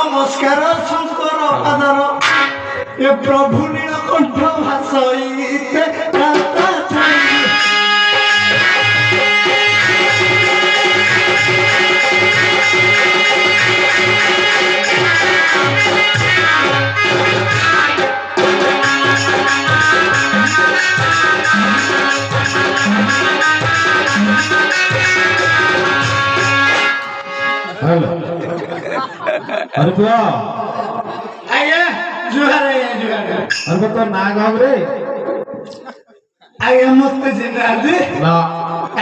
নমস্কার শঙ্কর আদর এ প্রভু নীলকণ্ঠ ভাষইতে রাতা ছাই हेलो अरे बुआ आया जुहार अरे तो ना गाँव रे आया मत जिंदाजी ना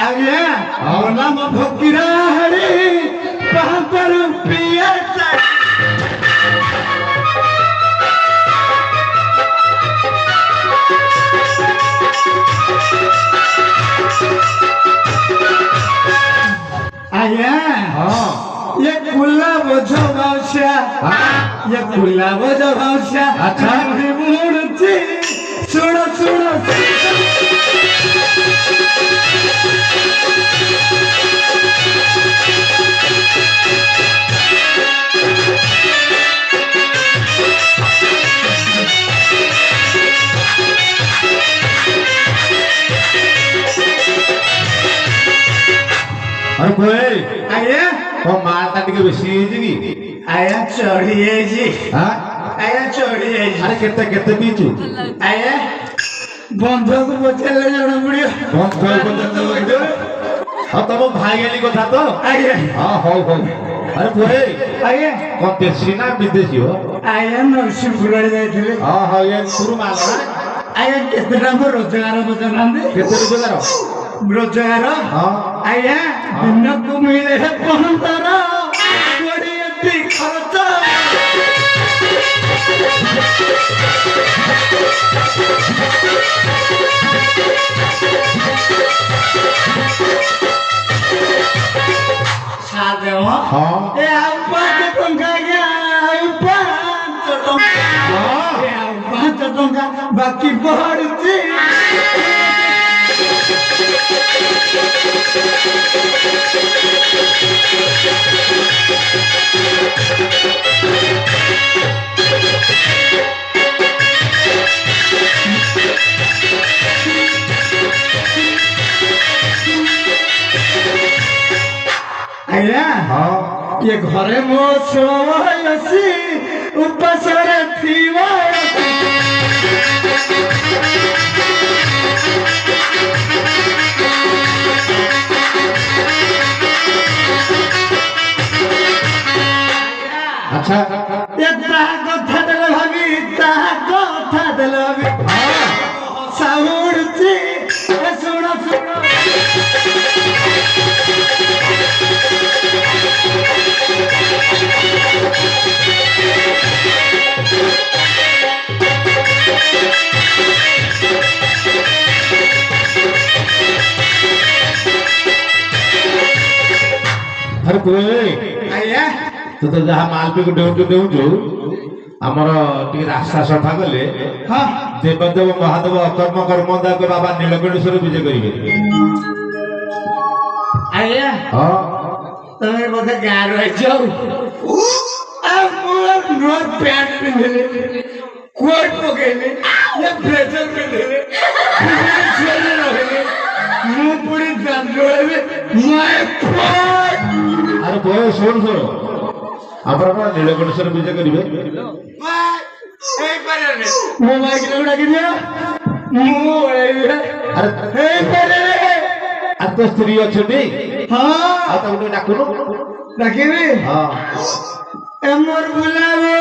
आया नाम फकीरा हरी पापर पिया आया हाँ ये गुलाब जो बादशा ये गुलाब जो बादशा अच्छा मूर्ति सुनो सुनो अरे कोई आया तो मारता टिके बेसी हेजी की आया चढ़ी है जी हां आया चढ़ी है जी अरे केते केते पीचू आया बंधक बचेले जण पड़ियो बंद कर बंद कर हां तम भाई गेली कथा तो आया हां हो अरे कोई आया कौन देशी ना विदेशी हो आया नरसिंहपुर जाइथिले हां हां ये शुरू माल आया केतना रोजगार बचनांदे केते रोजगार रोजगार हां आया दिन को मिले है 15 बड़ी अति खर्चा सादेवा हां ए आपा के टंका गया आपा टंका हां ए आपा टंका बाकी बढ़ती आया हां ये घरे मो सोयसी उपसरे थीवा अच्छा ये ता कथा देले भाभी ता कथा देले भाभी हां साउड़ची ए सुनो सुनो अरे कोई आया तू तो जहाँ मालपी को डेउचु आमर टी रास्ता सफा कले हां देवदेव महादेव अकर्म कर्मदा को बाबा नीलकंठेश्वर विजय करिवे आया हां तमे बोधे गार रह जाओ आ मोर नोर पैंट पिंधले कोट पकेले ये ब्लेजर पिंधले छोरे रहले मुंह पूरी दंडोले मैं फोट अरे बोय सुन आमर को नीलकंठेश्वर विजय करिवे ए करे मो माइक लौड़ा के दिया मु अरे ए करे आ तो स्त्री अछटी हां आ तो उठे डाकुनु डाकिबे हां ए मोर बुलावो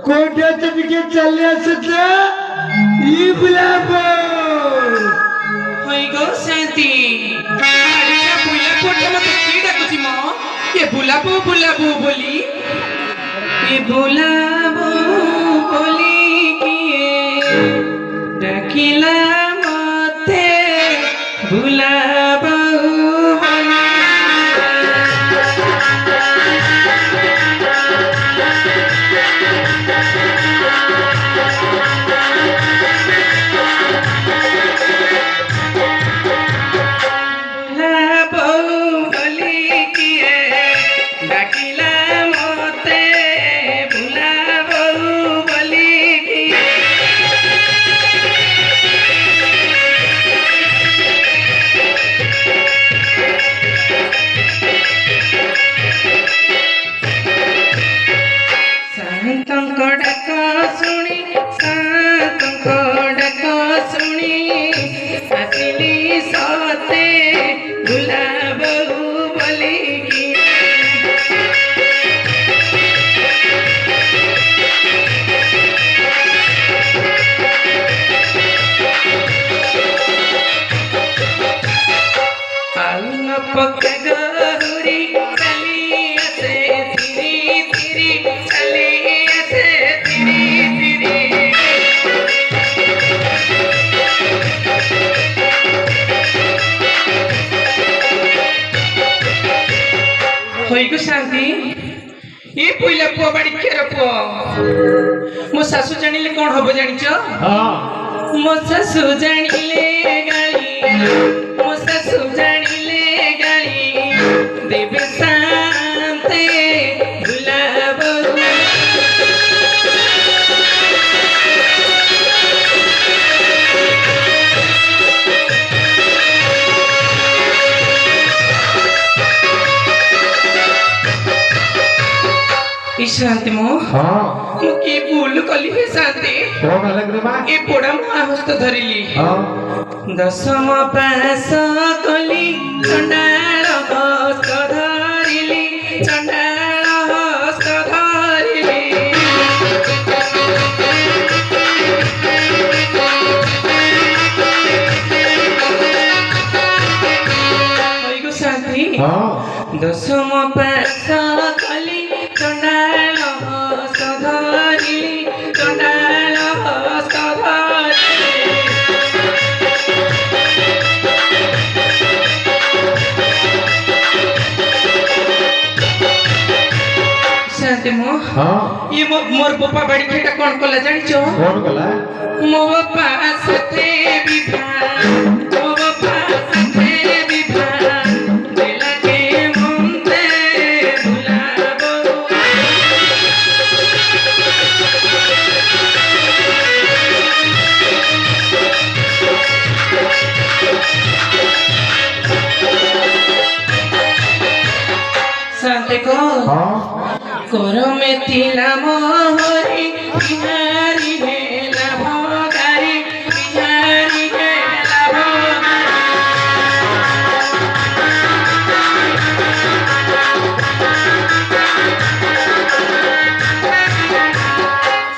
कोठे चटके चले आसता ई बुलावो होई गो शांति अरे ना बुला कोठे मत की डाकुची म के बुलाबो बुलाबो बोली ये बुलाबो बोली किए डाकिला मते बुलाबो बुलाबो बोली किए डाकिला ହେଇକୁ ଶାନ୍ତି ଏ ପଇଲା ପୁଅ ବାଡ଼ି କ୍ଷୀର ପୁଅ ମୋ ଶାଶୁ ଜାଣିଲେ କଣ ହବ ଜାଣିଛ ମୋ ଶାଶୁ ଜାଣିଲେ ଗାଳି ମୋ ଶାଶୁ ଜାଣିଲେ ଗାଳି ଦେବେ ଶାନ୍ତେ ବୁଲାବ शांति मो की भूल कली हे शांति ए पोड़ा मो हस्त धरिली दशम पास कली चंडाल हस्त धरिली चंडाल हस्त धरिली होइगो शांति दशम पास कली चंडाल हस्त धरिली चंडाल हस्त धरिली शांति मो ये मोर बापा बाड़ी खेटा कौन कला जानिचो कौन कला मो बापा साथे विवाह मो बापा साथे विवाह दिला के मुंते भुलाबो शांति को करो में तिला मोहरी बिहारी हेला भोगारी बिहारी हेला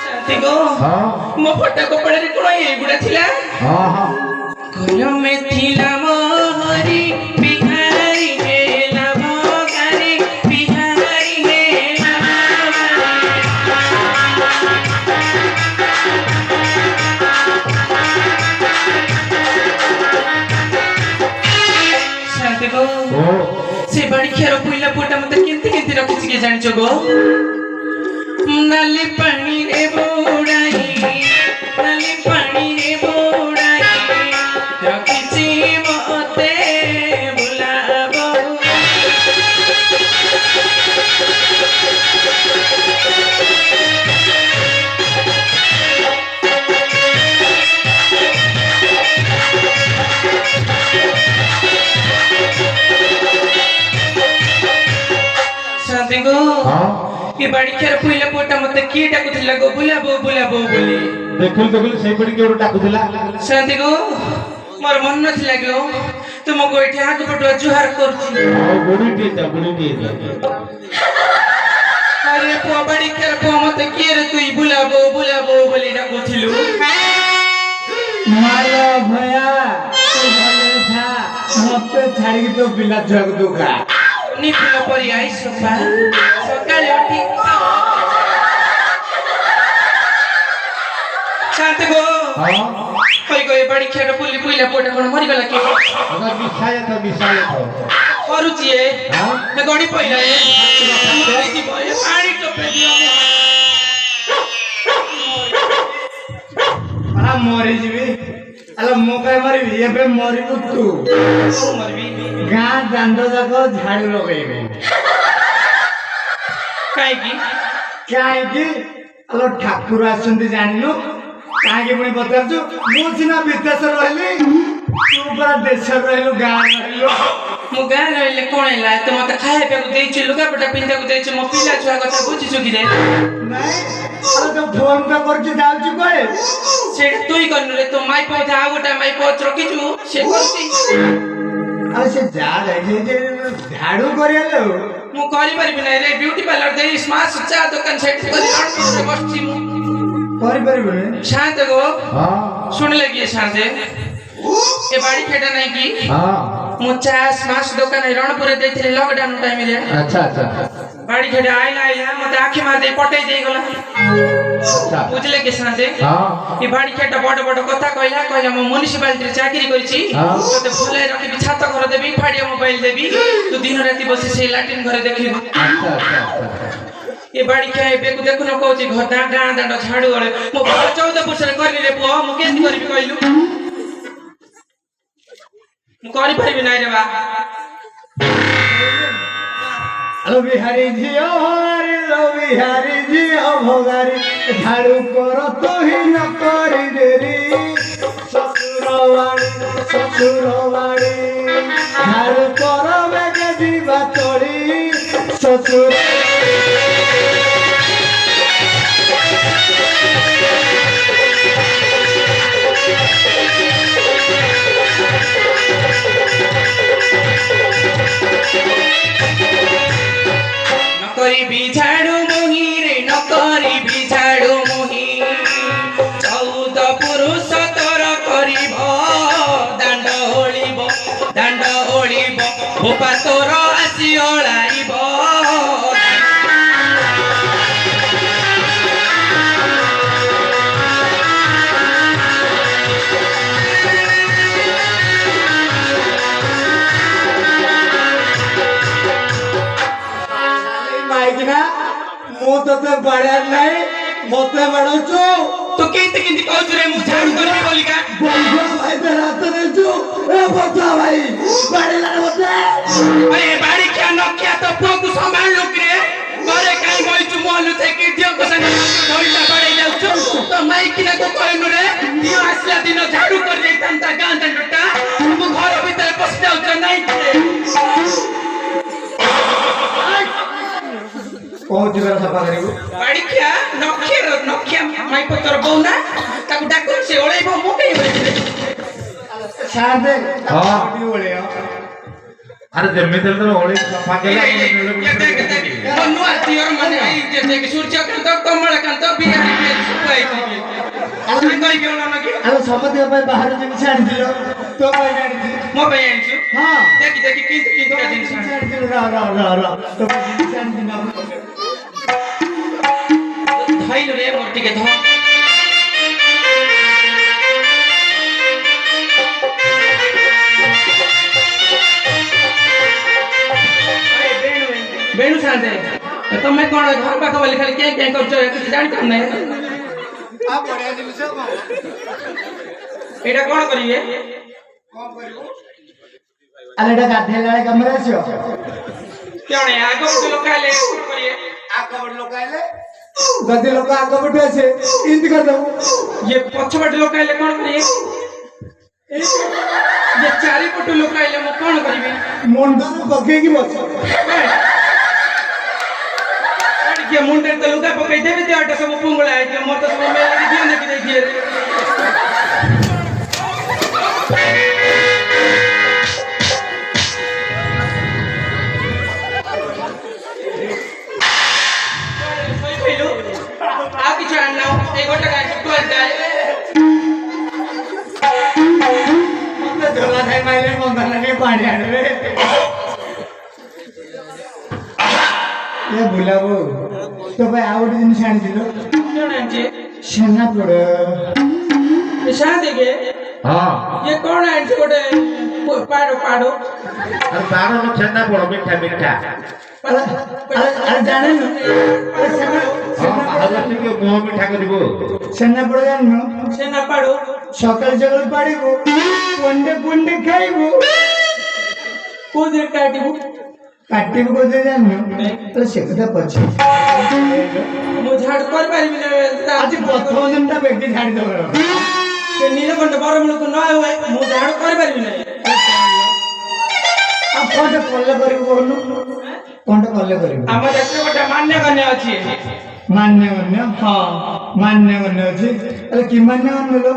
शांति को मो फटा कपड़ा रे कोन ए गुडा थिला करो में तिला मोहरी बिहारी हेला भोगारी बिहारी हेला शांति को से बड़ी खेर पुइला पोटा मते किंती किंती रखिस के जानिचो गो नाली पानी रे बोड़ाई नाली पानी रे बोड़ाई रखिसी मते बुलाबो शांति को ये बड़ी खेर पुइला पोटा मते की डाकुथिला गो बुलाबो बुलाबो बोली देखल देखल सेई पड़ी के डाकुथिला शांति को मोर मन नथिला गो तुम गोइठी हाथ पटुआ जुहार करछि बुढ़ी टी जा अरे पुआ बड़ी खेर पुआ मते की रे तुई बुलाबो बुलाबो बोली डाकुथिलु मालो भया तू भले था मते छाड़ी के तो बिला छुआ को दुखा नी फुल परी आई सोफा सकाळे उठी शांति को कोई कोई बड़ी खेर पुली पुइला पोटा कोन मरि गला के अगर बिसाया तो करूची ए मैं गड़ी पहिला ए मरि जी भए पानी टोपे दियो आ मरी जीवी अला मो काय मरबी एबे मरिबु तू मरबी गाँ दांड जाको झाड़ू लगेबे काई की अलो ठाकुर आसुंदी जानिनु काहे पुणी पचारछु मु सिना विदेश रहली तू पूरा देश रहलु गाँ रहलु मु गाँ रहले कोन हैला त मते खाए पे को देइछु लुगा पटा पिंदा को देइछु मो पिला छुआ कथा बुझिछु कि रे नहीं अरे तो फोन पे करछि जाउछु कोए सेटा तुई करनु रे तो माई पौधा आ गोटा माई पौध रखिछु से करछि अरे से जा रही जे झाड़ू करियालो मु करि परिबि नै रे ब्यूटी पार्लर दे स्मार्ट चा दुकान सेट करि अनपुर से बसछि मु करि परिबे शांत गो सुन लगी शांत ये बाड़ी खेटा नहीं की हां मु 50 मास दुकान रणपुर देथिले लॉकडाउन टाइम रे अच्छा बाड़ी बाड़ी खेड़े आइला आइला मते आखि मार दे पटै दे गला बुझले के साथे हाँ ई बाड़ी खेटा बड़ बड़ कथा कहला कहला म म्युनिसिपालिटी रे चाकरी करछि तते भुलाइ रखिबि छात घर देबी फाडियो मोबाइल देबी तू दिन राति बसी से लैट्रिन घरे देखिबु अच्छा अच्छा ए बाड़ी खेए बेकु देखु न कहछि घर गाँ दांड झाड़ू गले मो 14 वर्ष रे करली रे पुओ मु केति करबि कहलु मु करि परिबि नै रे बा हेलो बिहारी जी ओ हमारी लो बिहारी जी ओ भोगारी झाड़ू करो तो ही न करी देरी ससुरवाड़ी झाड़ू करो बेगे जीवा तोड़ी ससुर नकरी बिछाड़ू मोही रे नकरी बिछाड़ू मोही 14 पुरुष तोर करिब दांड ओळिब भोपा तोर आसी ओळाइब माइकिना मु तते बड़े नहीं मते बड़छु तो केते किंती कहू रे मु झाड़ू करबी बोली का बोलबो भाई ते रात रे छु ए बता भाई बड़े लाने मते अरे बाड़ी क्या नकिया तो पोकु संभाल लोक रे मारे काई गइछु मोलु थे कि दियो को संग धइला बड़े जाउछु तो माइकिना को कहनु रे दियो आसला दिन झाड़ू कर जैतन ता गां दंडटा मु घर भीतर पस जाउछ नै बहुत जीवन सफा करिबो बाड़ी क्या नकिया माई पतर बौना ताकु डाको से ओळैबो मोके शांत हाँ। ओळे अरे जमीन तो ओळे सफा केला मनुआ तियर माने आई जे देख सूर्यकांत कमलकांत बिहारी पे सुपाई आलू कहि गेला न कि आलो समते भाई बाहर जिनिस आनि दिलो तो भाई गाडी मो भाई आइछु हां देखि किंतु का जिनिस जिनिस आनि दिलो रा तो जिनिस आनि दिलो धइल रे मोटी के ध बेणु साथे तमे कोन घर पाख वाली खाली के करछ कुछ जानि काम नै आ बढिया जिनिस को एटा कोन करिवे अरे एटा गाधे लाळे कमरे आसियो केणे आगो लोक आले करिए आगबड लोक आले गदे लोक आगबड आसे इंत कर दो ये पछबट लोक आले कोन करिए ये चारि पट लोक आले म कोन करिवे मुंडन पके की बस के मुंडे तो लुगा पकई देबे ते आटा सब पुंगला है के मोर तो सब में लगी दियो ने कि देखिए हेलो आ कि जानना ए गोटा का टुटो जाए मते झोला खाई माइले मंगल ने पानी आडवे ये बुलाबो तो भाई आउट दिन शान दिलो कोन है सेना पड़ ये शादी के हाँ ये कौन है गोटे पाड़ो अरे तारो नो छेना पड़ो मिठा अरे जाने न अरे सेना हाँ हालत के मुंह मिठा करिबो सेना पड़ जानो सेना पाड़ो सकाल सकाल पाड़ीबो पुंडे खाइबो कोदे काटिबो काटिबो कोदे जानो तो से कथा पछे मु झाड़ कर पारिबि न आज प्रथम दिनटा बेटी छाड़ी दो से नीलकंठ बरमुल को न होय मु झाड़ कर पारिबि न अब कोन कल्ले करिबो बोलनु कोन कल्ले करिबो हम देखले गोटे मान्य कन्या अछि मान्य हाँ मान्य अछि अरे कि मान्य लो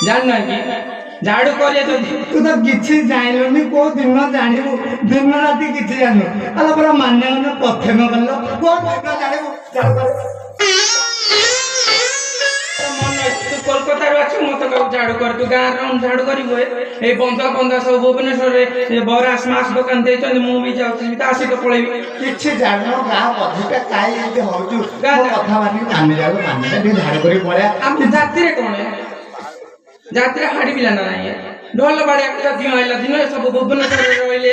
जान न कि झाड़ू करे तो तू तो किछि जानिलुनी को दिन जानिबु दिन राति किछि जानु अला पूरा मान्य प्रथम गल्लो कोन दिन जानिबु मन तू कोलकाता रो अछि मत कहू ଝାଡୁ କର ତୁ ଗାଁ ରାଉଣ୍ଡ ଝାଡୁ କରିବୁ ଏଇ ବନ୍ଧା ବନ୍ଧା ସବୁ ଭୁବନେଶ୍ୱରରେ ବରା ସ୍ମାସ ଦୋକାନ ଦେଇଛନ୍ତି ମୁଁ ବି ଯାଉଛି ତା ସହିତ ପଳେଇବି କିଛି ଜାଣିନ ଗାଁ ମଝିଟା କାଇଁ ଏମିତି ହଉଛୁ ଗାଁ ମୋ କଥା ମାନି ଯାଉ ଟିକେ ଝାଡୁ କରି ପଳେଆ ଆମ ଜାତିରେ କଣ ଜାତିରେ ହାଡି ପିଲା ନା ନାହିଁ ଢୋଲ ବାଡିଆ କଥା ଦିନ ଆଇଲା ଦିନ ସବୁ ଭୁବନେଶ୍ୱରରେ ରହିଲେ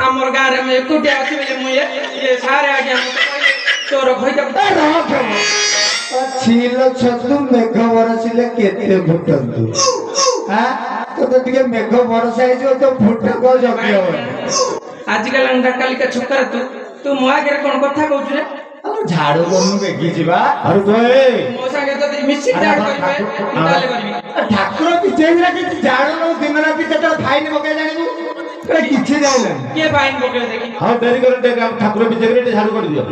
ଆମର ଗାଁରେ ମୁଁ ଏକୁଟିଆ ଅଛି ବୋଲି ମୁଁ ଇଏ ସାରେ ଆଜ୍ଞା ମତେ କହିଲେ ତୋର ଘଇଟା ଛିଲ ଛତୁ ମେଘ ବରସିଲେ କେତେ ଫୁଟନ୍ତୁ ତୋତେ ଟିକେ ମେଘ ବରସା ହେଇଯିବ ତ ଫୁଟକ ଜଗି ହବନି ଆଜିକାଲି କାଲିକା ଛକରେ ତୁ ମୋ ଆଗରେ କଣ କଥା କହୁଛୁ ରେ ଝାଡୁ କରୁନୁ ବେଗି ଯିବା ଆରେ ତୁ ମୋ ସାଙ୍ଗେ ଯଦି ମିଶିକି ଝାଡୁ କରିବେ ମୁଁ ତାହେଲେ କରିବି ଠାକୁର ବିଜେପିରା କିଛି ଝାଡୁ ନଉ ଦିନ ରାତି କେତେବେଳେ ଫାଇନ ପକେଇ ଜାଣିବୁ କିଛି ଜାଣିଲାନି କିଏ ଫାଇନ ପକେଇବ ଦେଖି ହଁ ଡେରି କରି ଠାକୁର ବିଜେପିରେ ଟିକେ ଝାଡୁ କରିଦିଅ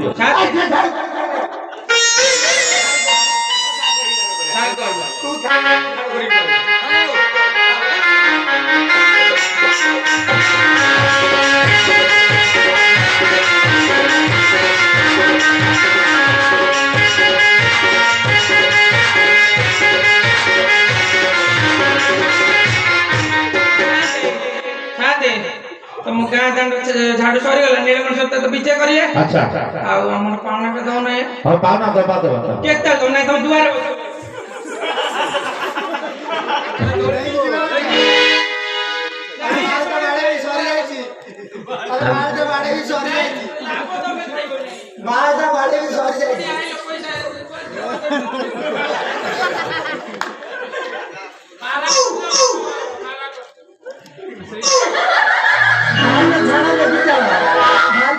ତମ ଗାଁ ଦାଣ୍ଡ ଝାଡୁ ସରିଗଲା ନୀଳକଣ୍ଠ ସପ୍ତାହ ତ ବିଜେ କରିବେ ଆଚ୍ଛା ଆଉ ଆମର ପାଉଣା ଟା ଦଉ ନାହିଁ ହଁ ପାଉନା ଦବା କେତେ ଦଉ ନାହିଁ ତମ ଦୁଆରେ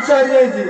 ସରିଯାଇଛି